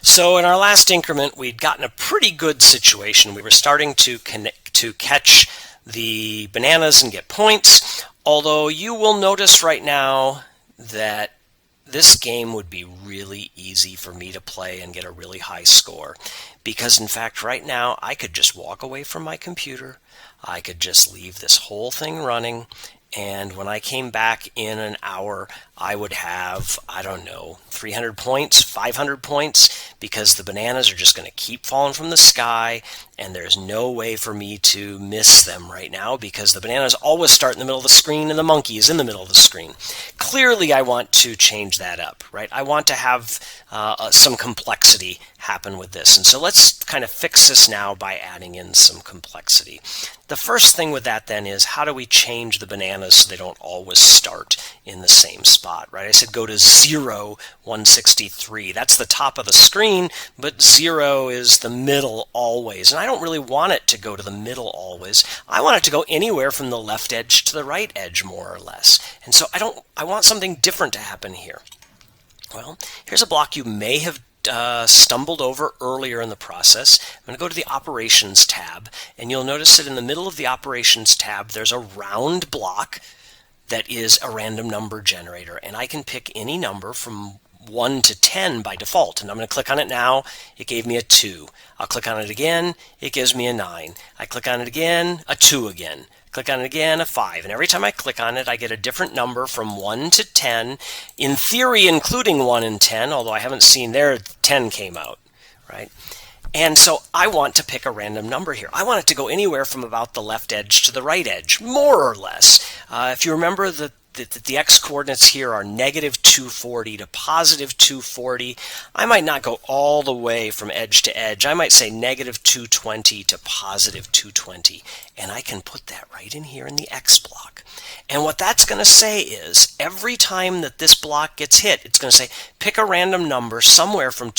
So in our last increment, we'd gotten a pretty good situation. We were starting to catch the bananas and get points, although you will notice right now that this game would be really easy for me to play and get a really high score, because in fact right now I could just walk away from my computer, I could just leave this whole thing running, and when I came back in an hour, I would have, I don't know, 300 points, 500 points, because the bananas are just going to keep falling from the sky, and there's no way for me to miss them right now, because the bananas always start in the middle of the screen, and the monkey is in the middle of the screen. Clearly, I want to change that up, right? I want to have some complexity happen with this, and so let's kind of fix this now by adding in some complexity. The first thing with that then is, how do we change the bananas so they don't always start in the same spot, right? I said go to 0, 163. That's the top of the screen, but 0 is the middle always. And I don't really want it to go to the middle always. I want it to go anywhere from the left edge to the right edge, more or less. And so I want something different to happen here. Well, here's a block you may have stumbled over earlier in the process. I'm going to go to the Operations tab, and you'll notice that in the middle of the Operations tab there's a round block that is a random number generator, and I can pick any number from 1 to 10 by default, and I'm going to click on it now. It gave me a 2. I'll click on it again. It gives me a 9. I click on it again, a 2 again. Click on it again, a 5. And every time I click on it, I get a different number from 1 to 10, in theory including 1 and 10, although I haven't seen there 10 came out, right? And so I want to pick a random number here. I want it to go anywhere from about the left edge to the right edge, more or less. If you remember the x-coordinates here are negative 240 to positive 240. I might not go all the way from edge to edge. I might say negative 220 to positive 220. And I can put that right in here in the x block. And what that's going to say is, every time that this block gets hit, it's going to say, pick a random number somewhere from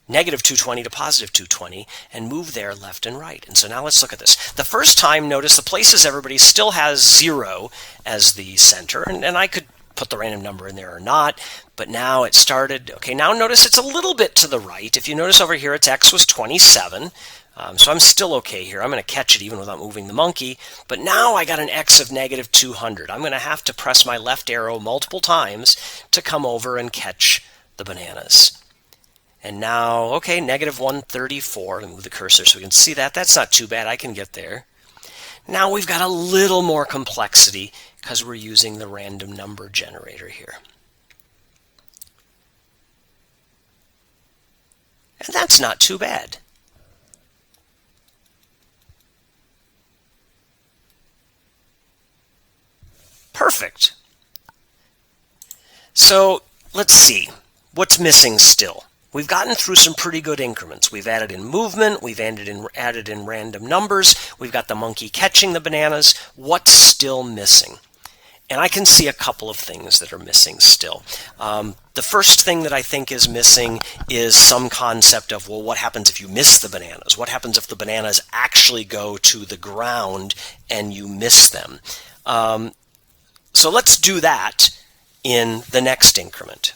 negative 220 to positive 220, and move there left and right. And so now let's look at this. The first time, notice the places everybody still has 0 as the center, and I could put the random number in there or not, but now it started. Okay, now notice it's a little bit to the right. If you notice over here, its x was 27, so I'm still okay here. I'm going to catch it even without moving the monkey, but now I got an x of negative 200. I'm going to have to press my left arrow multiple times to come over and catch the bananas. And now, okay, negative 134. Let me move the cursor so we can see that. That's not too bad. I can get there. Now we've got a little more complexity because we're using the random number generator here. And that's not too bad. Perfect. So let's see. What's missing still? We've gotten through some pretty good increments. We've added in movement, we've added in random numbers, we've got the monkey catching the bananas. What's still missing? And I can see a couple of things that are missing still. The first thing that I think is missing is some concept of, well, what happens if you miss the bananas? What happens if the bananas actually go to the ground and you miss them? So let's do that in the next increment.